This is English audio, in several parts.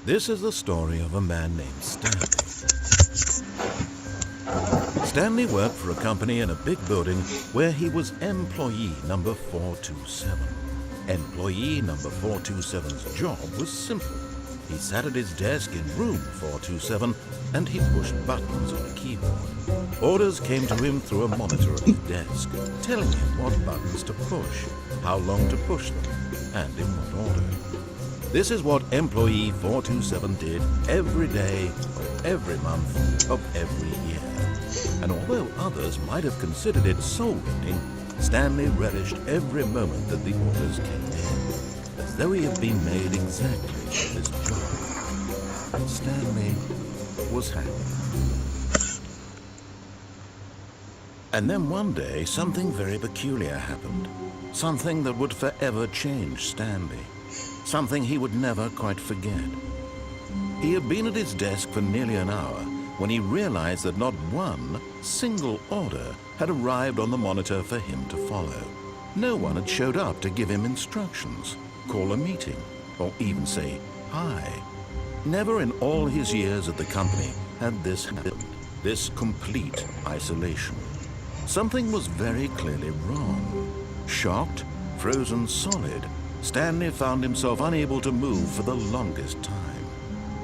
This is the story of a man named Stanley. Stanley worked for a company in a big building where he was employee number 427. Employee number 427's job was simple. He sat at his desk in room 427 and he pushed buttons on a keyboard. Orders came to him through a monitor at his desk, telling him what buttons to push, how long to push them, and in what order. This is what employee 427 did every day of every month of every year. And although others might have considered it soul-winning, Stanley relished every moment that the orders came in, as though he had been made exactly for this job. And Stanley was happy. And then one day, something very peculiar happened. Something that would forever change Stanley. Something he would never quite forget. He had been at his desk for nearly an hour when he realized that not one single order had arrived on the monitor for him to follow. No one had showed up to give him instructions, call a meeting, or even say hi. Never in all his years at the company had this happened, this complete isolation. Something was very clearly wrong. Shocked, frozen solid, Stanley found himself unable to move for the longest time.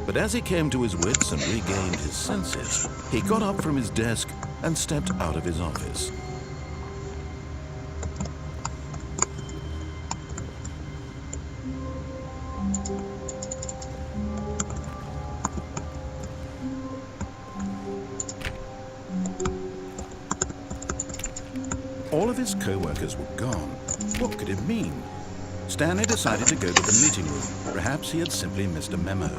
But as he came to his wits and regained his senses, he got up from his desk and stepped out of his office. All of his co-workers were gone. What could it mean? Stanley decided to go to the meeting room. Perhaps he had simply missed a memo.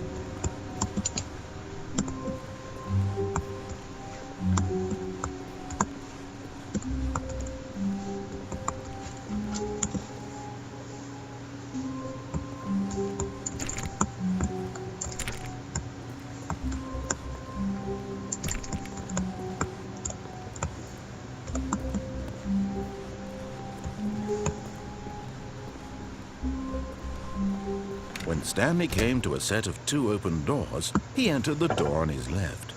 When Stanley came to a set of 2 open doors, he entered the door on his left.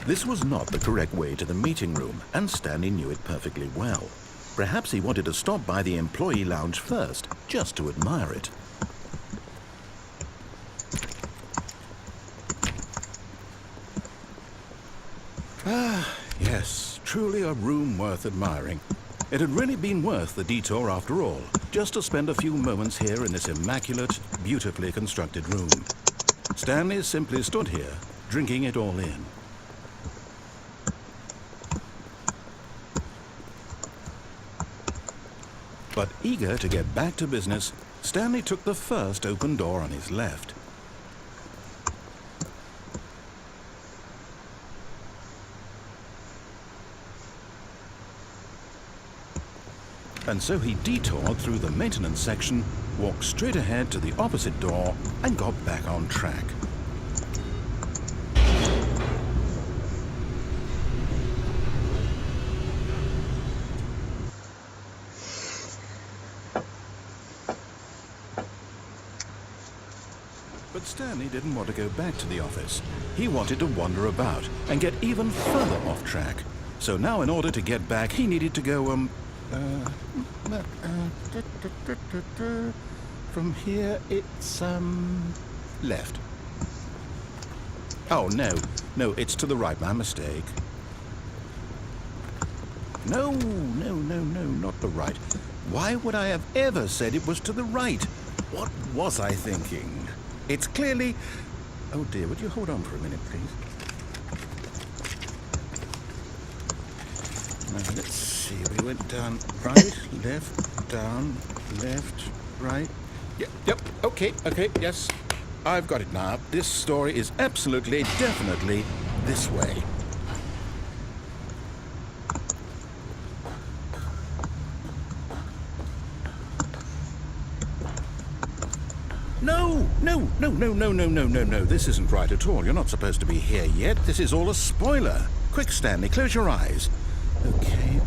This was not the correct way to the meeting room, and Stanley knew it perfectly well. Perhaps he wanted to stop by the employee lounge first, just to admire it. Yes, truly a room worth admiring. It had really been worth the detour after all, just to spend a few moments here in this immaculate, beautifully constructed room. Stanley simply stood here, drinking it all in. But eager to get back to business, Stanley took the first open door on his left. And so he detoured through the maintenance section, walked straight ahead to the opposite door, and got back on track. But Stanley didn't want to go back to the office. He wanted to wander about and get even further off track. So now in order to get back, he needed to go, from here it's, left. Oh, no, it's to the right, my mistake. No, not the right. Why would I have ever said it was to the right? What was I thinking? It's clearly... Oh dear, would you hold on for a minute, please? Now, let's see, we went down right, left, down, left, right. Yep, okay, yes. I've got it now. This story is absolutely, definitely this way. No, this isn't right at all. You're not supposed to be here yet. This is all a spoiler. Quick, Stanley, close your eyes. Okay.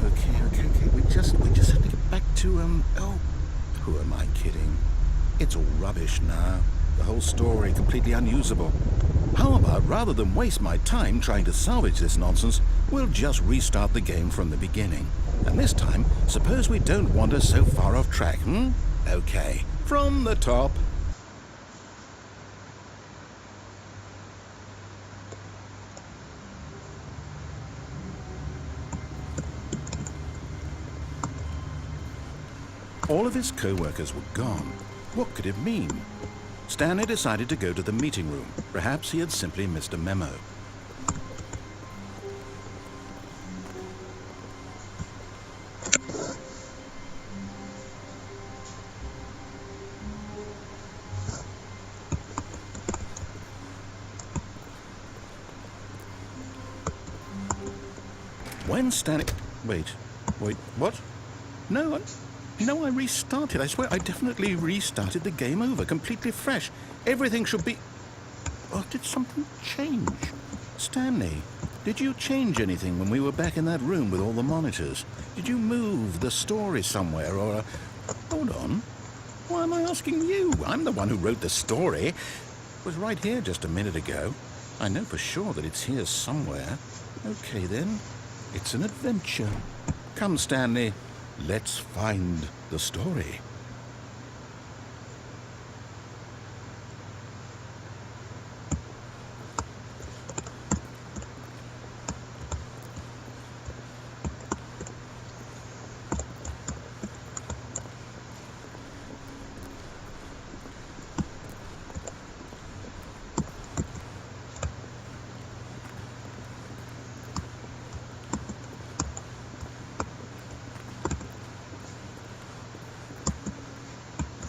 We just have to get back to, oh, who am I kidding? It's all rubbish now. The whole story completely unusable. How about, rather than waste my time trying to salvage this nonsense, we'll just restart the game from the beginning. And this time, suppose we don't wander so far off track, Okay, from the top. All of his co-workers were gone. What could it mean? Stanley decided to go to the meeting room. Perhaps he had simply missed a memo. When Stanley... Wait, what? No, I restarted. I swear I definitely restarted the game over, completely fresh. Everything should be... Oh, did something change? Stanley, did you change anything when we were back in that room with all the monitors? Did you move the story somewhere or... Hold on. Why am I asking you? I'm the one who wrote the story. It was right here just a minute ago. I know for sure that it's here somewhere. Okay, then. It's an adventure. Come, Stanley. Let's find the story.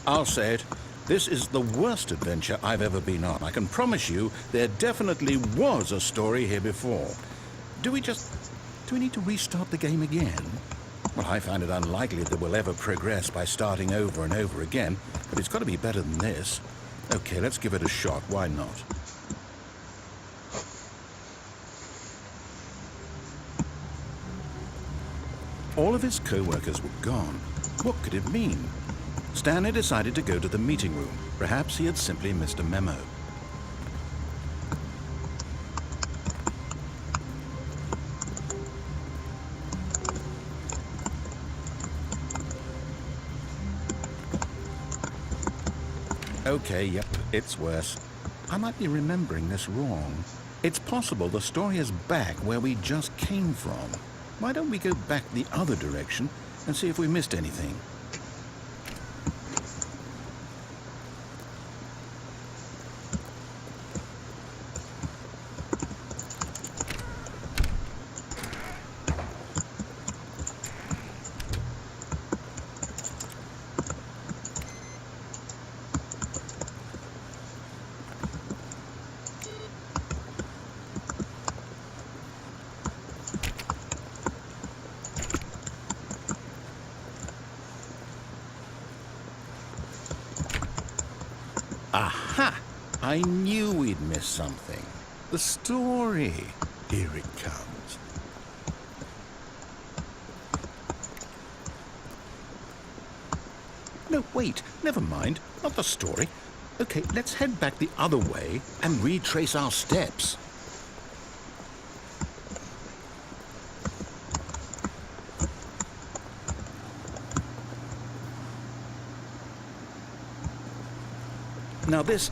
I'll say it. This is the worst adventure I've ever been on. I can promise you there definitely was a story here before. Do we need to restart the game again? Well, I find it unlikely that we'll ever progress by starting over and over again, but it's got to be better than this. Okay, let's give it a shot. Why not? All of his co-workers were gone. What could it mean? Stanley decided to go to the meeting room. Perhaps he had simply missed a memo. Okay, yep, it's worse. I might be remembering this wrong. It's possible the story is back where we just came from. Why don't we go back the other direction and see if we missed anything? Aha! I knew we'd miss something. The story. Here it comes. No, wait. Never mind. Not the story. Okay, let's head back the other way and retrace our steps. Now this...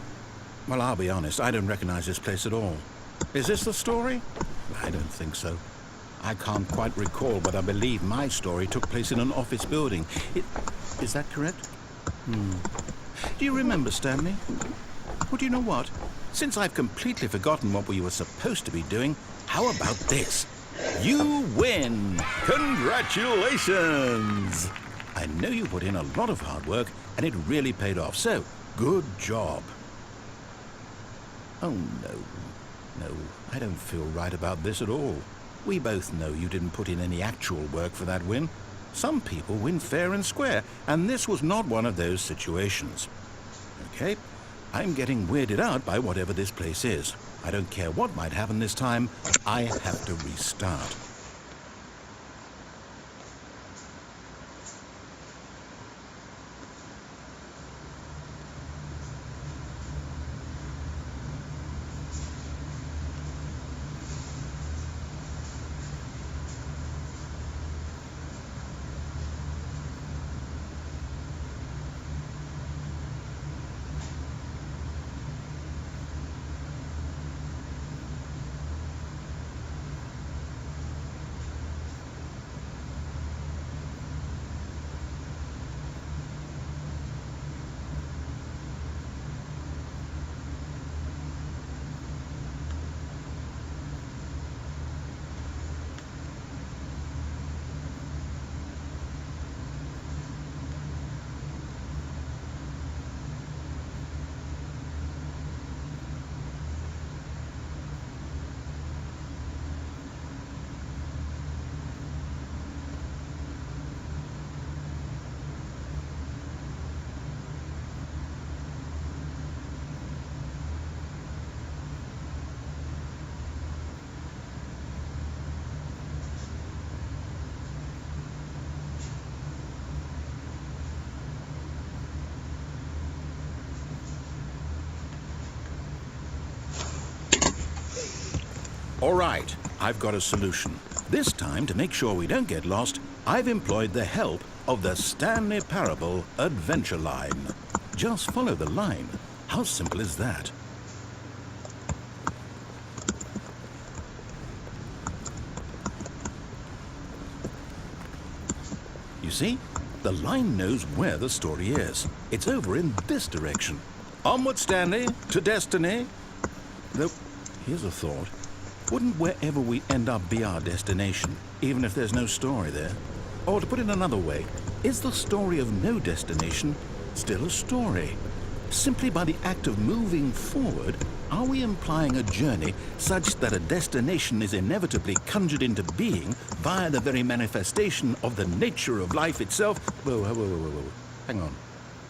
Well, I'll be honest, I don't recognize this place at all. Is this the story? I don't think so. I can't quite recall, but I believe my story took place in an office building. Is that correct? Do you remember, Stanley? Well, do you know what? Since I've completely forgotten what we were supposed to be doing, how about this? You win! Congratulations! I know you put in a lot of hard work, and it really paid off, so good job. Oh, no, I don't feel right about this at all. We both know you didn't put in any actual work for that win. Some people win fair and square, and this was not one of those situations. Okay, I'm getting weirded out by whatever this place is. I don't care what might happen this time, I have to restart. All right, I've got a solution. This time, to make sure we don't get lost, I've employed the help of the Stanley Parable Adventure Line. Just follow the line. How simple is that? You see? The line knows where the story is. It's over in this direction. Onward, Stanley, to destiny. Though, here's a thought. Wouldn't wherever we end up be our destination, even if there's no story there? Or to put it another way, is the story of no destination still a story? Simply by the act of moving forward, are we implying a journey such that a destination is inevitably conjured into being via the very manifestation of the nature of life itself? Whoa. Hang on.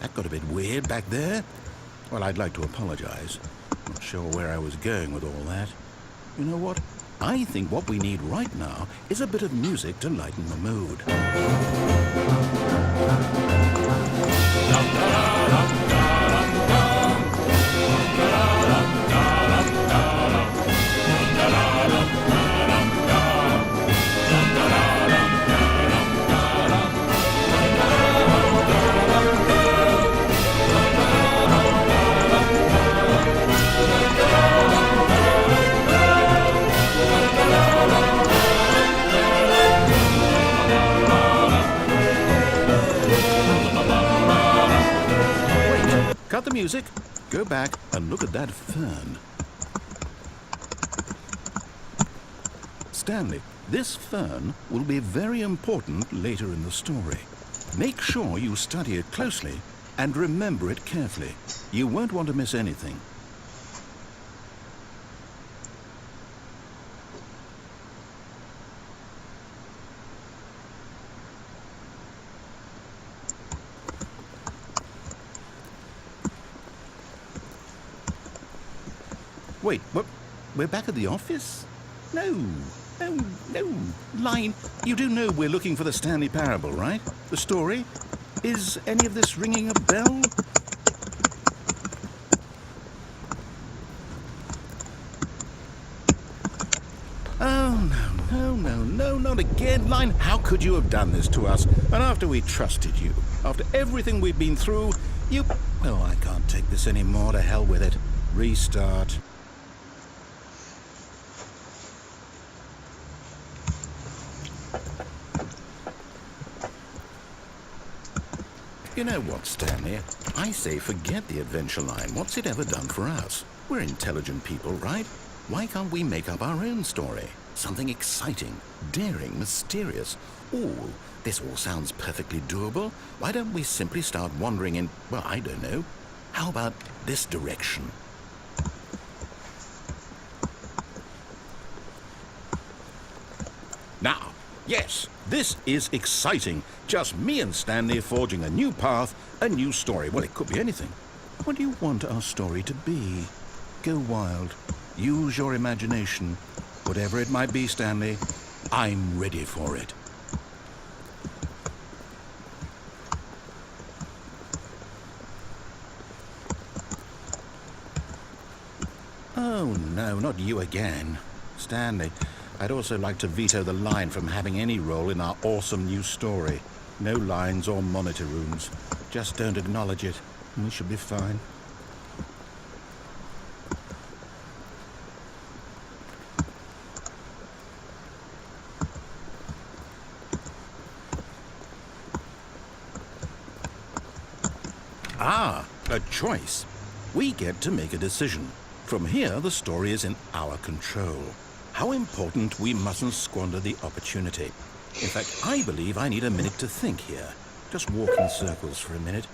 That got a bit weird back there. Well, I'd like to apologize. Not sure where I was going with all that. You know what? I think what we need right now is a bit of music to lighten the mood. Cut the music, go back and look at that fern. Stanley, this fern will be very important later in the story. Make sure you study it closely and remember it carefully. You won't want to miss anything. Wait, what? We're back at the office? No. Line, you do know we're looking for the Stanley Parable, right? The story? Is any of this ringing a bell? Oh, no, not again. Line, how could you have done this to us? And after we trusted you, after everything we've been through, you... Oh, I can't take this anymore. To hell with it. Restart. You know what, Stanley? I say forget the adventure line. What's it ever done for us? We're intelligent people, right? Why can't we make up our own story? Something exciting, daring, mysterious. Ooh, this all sounds perfectly doable. Why don't we simply start wandering in, well, I don't know. How about this direction? Now, yes, this is exciting. Just me and Stanley forging a new path, a new story. Well, it could be anything. What do you want our story to be? Go wild. Use your imagination. Whatever it might be, Stanley, I'm ready for it. Oh, no, not you again. Stanley, I'd also like to veto the line from having any role in our awesome new story. No lines or monitor rooms. Just don't acknowledge it, and we should be fine. Ah, a choice. We get to make a decision. From here, the story is in our control. How important we mustn't squander the opportunity. In fact, I believe I need a minute to think here. Just walk in circles for a minute.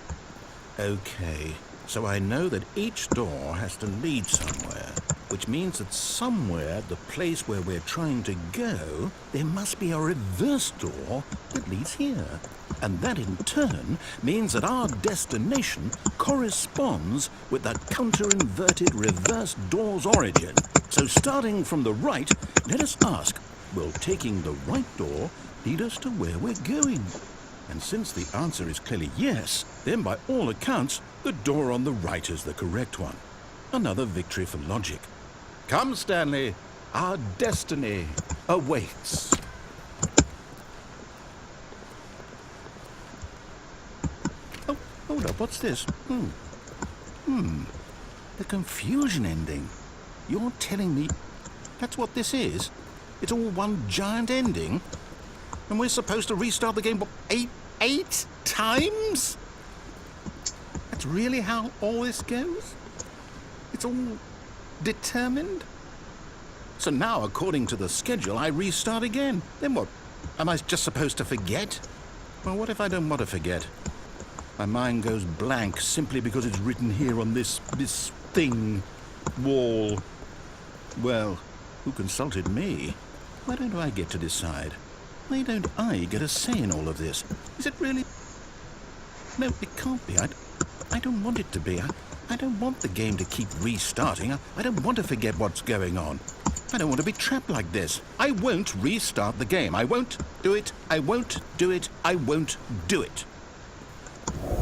Okay, so I know that each door has to lead somewhere, which means that somewhere, the place where we're trying to go, there must be a reverse door that leads here. And that in turn means that our destination corresponds with the counter-inverted reverse door's origin. So starting from the right, let us ask, will taking the right door lead us to where we're going? And since the answer is clearly yes, then by all accounts, the door on the right is the correct one. Another victory for logic. Come, Stanley, Our destiny awaits. Oh, hold up, what's this? The confusion ending. You're telling me that's what this is? It's all one giant ending? And we're supposed to restart the game, what, eight times? That's really how all this goes? It's all determined? So now, according to the schedule, I restart again. Then what? Am I just supposed to forget? Well, what if I don't want to forget? My mind goes blank simply because it's written here on this thing, wall. Well, who consulted me? Why don't I get to decide? Why don't I get a say in all of this? Is it really? No, it can't be. I don't want it to be. I don't want the game to keep restarting. I don't want to forget what's going on. I don't want to be trapped like this. I won't restart the game. I won't do it. I won't do it. I won't do it.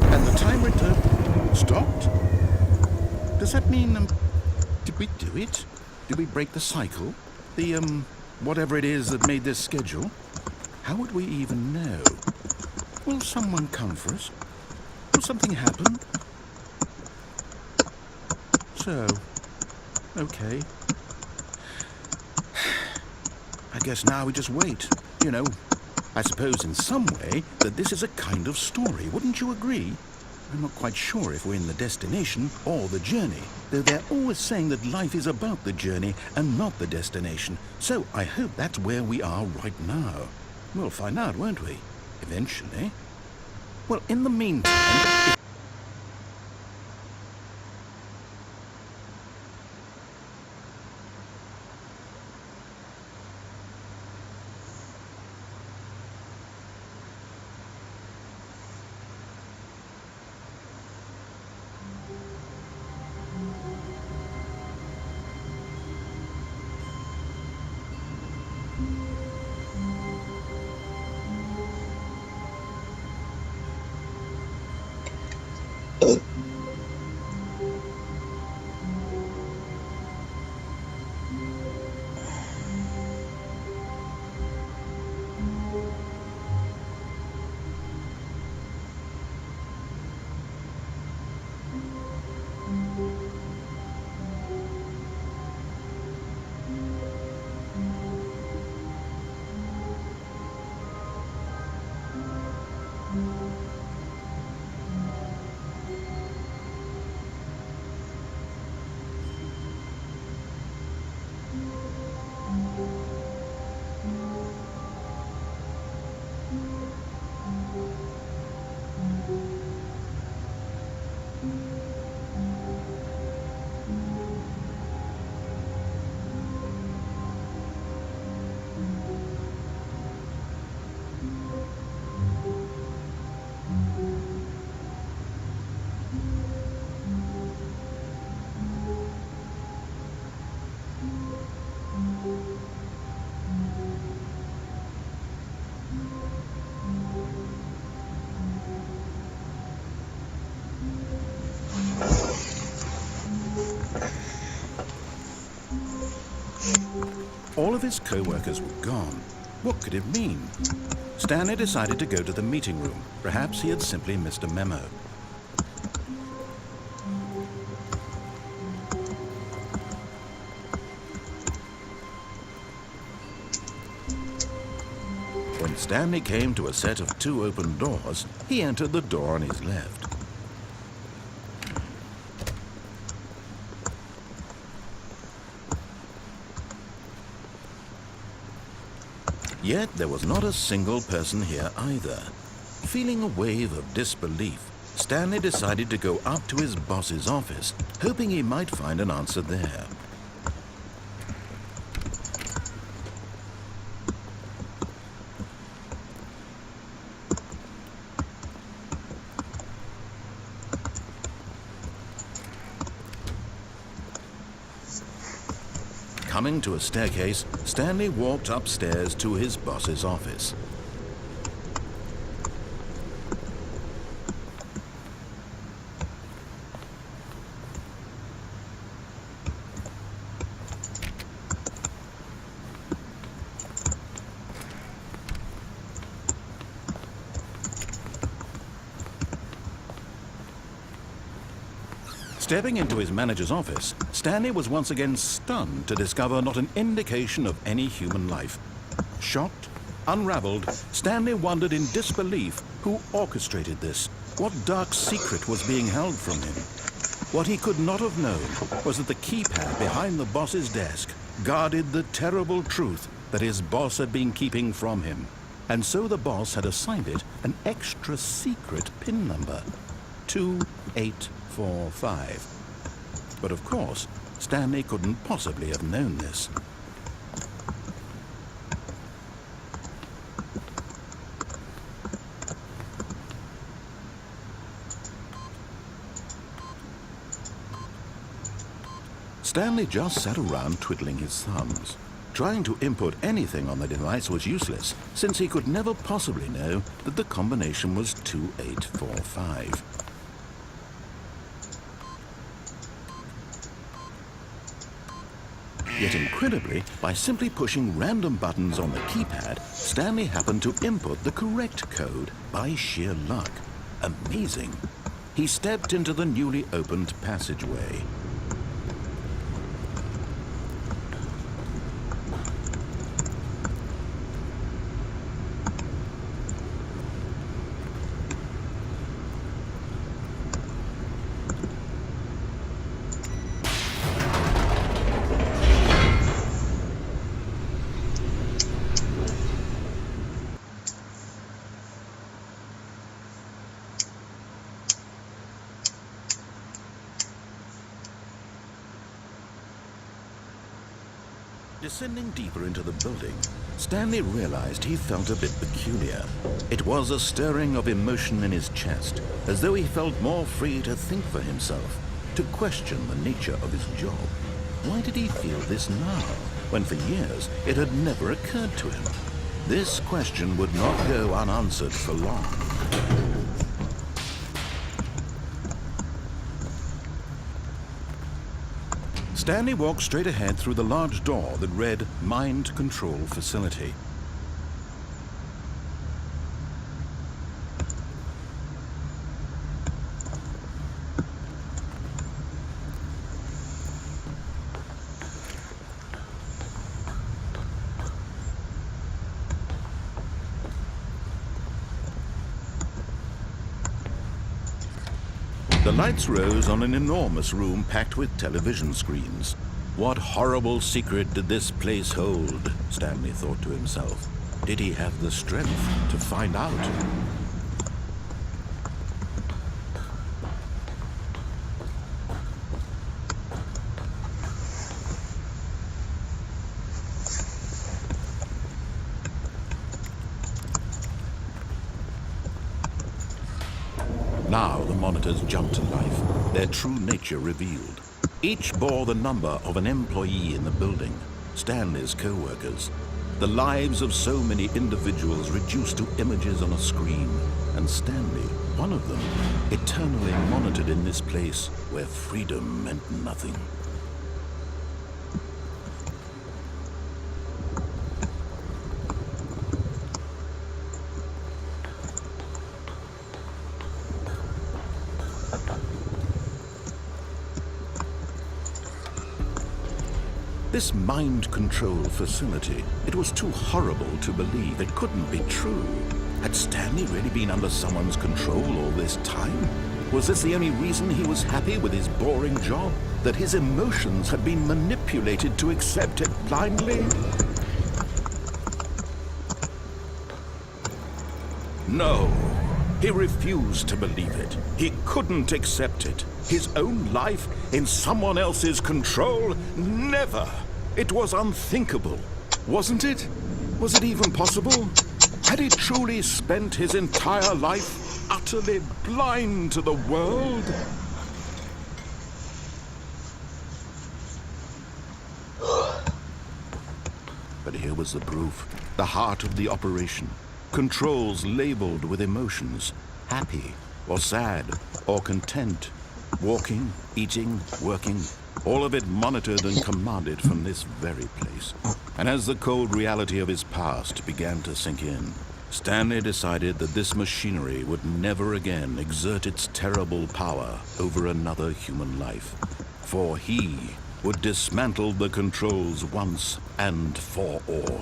And the timer stopped? Does that mean, did we do it? Did we break the cycle? The, whatever it is that made this schedule? How would we even know? Will someone come for us? Will something happen? So, okay. I guess now we just wait. You know, I suppose in some way that this is a kind of story. Wouldn't you agree? I'm not quite sure if we're in the destination or the journey, though they're always saying that life is about the journey and not the destination. So I hope that's where we are right now. We'll find out, won't we? Eventually. Well, in the meantime... All of his co-workers were gone. What could it mean? Stanley decided to go to the meeting room. Perhaps he had simply missed a memo. When Stanley came to a set of 2 open doors, he entered the door on his left. Yet there was not a single person here either. Feeling a wave of disbelief, Stanley decided to go up to his boss's office, hoping he might find an answer there. Coming to a staircase, Stanley walked upstairs to his boss's office. Stepping into his manager's office, Stanley was once again stunned to discover not an indication of any human life. Shocked, unraveled, Stanley wondered in disbelief who orchestrated this, what dark secret was being held from him. What he could not have known was that the keypad behind the boss's desk guarded the terrible truth that his boss had been keeping from him. And so the boss had assigned it an extra secret PIN number, 2845. But of course, Stanley couldn't possibly have known this. Stanley just sat around twiddling his thumbs. Trying to input anything on the device was useless, since he could never possibly know that the combination was 2845. Yet incredibly, by simply pushing random buttons on the keypad, Stanley happened to input the correct code by sheer luck. Amazing. He stepped into the newly opened passageway. Descending deeper into the building, Stanley realized he felt a bit peculiar. It was a stirring of emotion in his chest, as though he felt more free to think for himself, to question the nature of his job. Why did he feel this now, when for years it had never occurred to him? This question would not go unanswered for long. Stanley walked straight ahead through the large door that read Mind Control Facility. The lights rose on an enormous room packed with television screens. What horrible secret did this place hold? Stanley thought to himself. Did he have the strength to find out? Now the monitors jumped to life, their true nature revealed. Each bore the number of an employee in the building, Stanley's co-workers. The lives of so many individuals reduced to images on a screen, and Stanley, one of them, eternally monitored in this place where freedom meant nothing. This mind control facility, it was too horrible to believe. It couldn't be true. Had Stanley really been under someone's control all this time? Was this the only reason he was happy with his boring job? That his emotions had been manipulated to accept it blindly? No. He refused to believe it. He couldn't accept it. His own life in someone else's control? Never! It was unthinkable. Wasn't it? Was it even possible? Had he truly spent his entire life utterly blind to the world? But here was the proof, the heart of the operation. Controls labeled with emotions, happy or sad or content, walking, eating, working, all of it monitored and commanded from this very place. And as the cold reality of his past began to sink in, Stanley decided that this machinery would never again exert its terrible power over another human life, for he would dismantle the controls once and for all.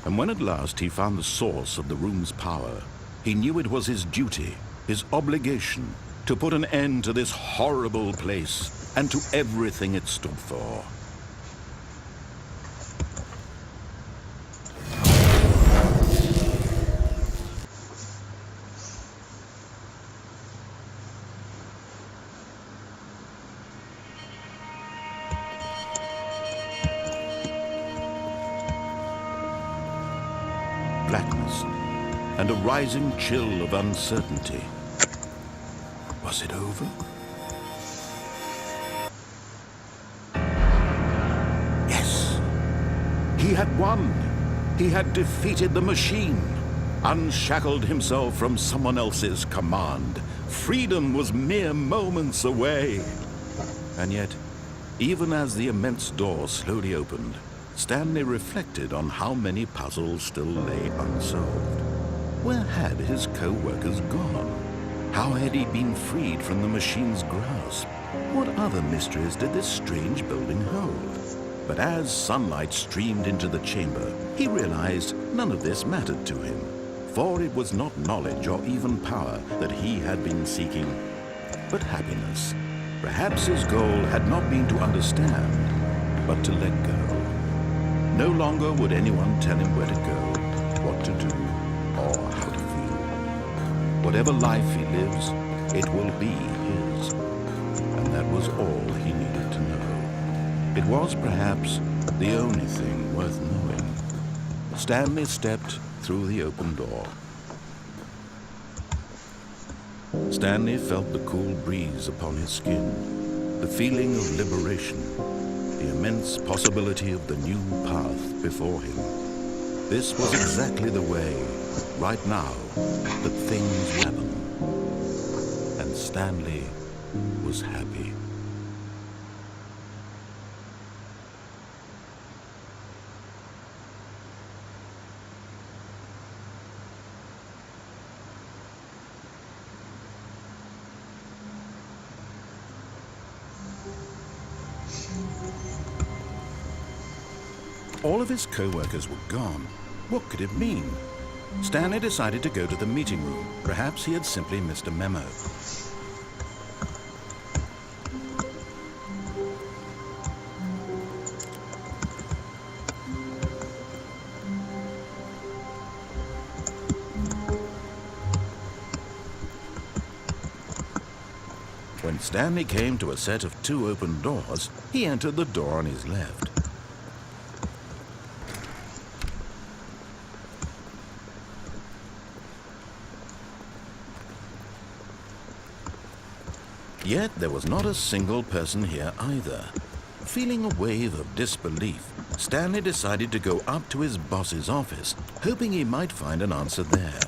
And when at last he found the source of the room's power, he knew it was his duty, his obligation, to put an end to this horrible place and to everything it stood for. Blackness and a rising chill of uncertainty. Was it over? Yes. He had won. He had defeated the machine, unshackled himself from someone else's command. Freedom was mere moments away. And yet, even as the immense door slowly opened, Stanley reflected on how many puzzles still lay unsolved. Where had his co-workers gone? How had he been freed from the machine's grasp? What other mysteries did this strange building hold? But as sunlight streamed into the chamber, he realized none of this mattered to him, for it was not knowledge or even power that he had been seeking, but happiness. Perhaps his goal had not been to understand, but to let go. No longer would anyone tell him where to go, what to do, or how to feel. Whatever life he lives, it will be his. And that was all he needed to know. It was perhaps the only thing worth knowing. Stanley stepped through the open door. Stanley felt the cool breeze upon his skin, the feeling of liberation, the immense possibility of the new path before him. This was exactly the way, right now, that things would happen. And Stanley was happy. All of his co-workers were gone. What could it mean? Stanley decided to go to the meeting room. Perhaps he had simply missed a memo. When Stanley came to a set of 2 open doors, he entered the door on his left. Yet there was not a single person here either. Feeling a wave of disbelief, Stanley decided to go up to his boss's office, hoping he might find an answer there.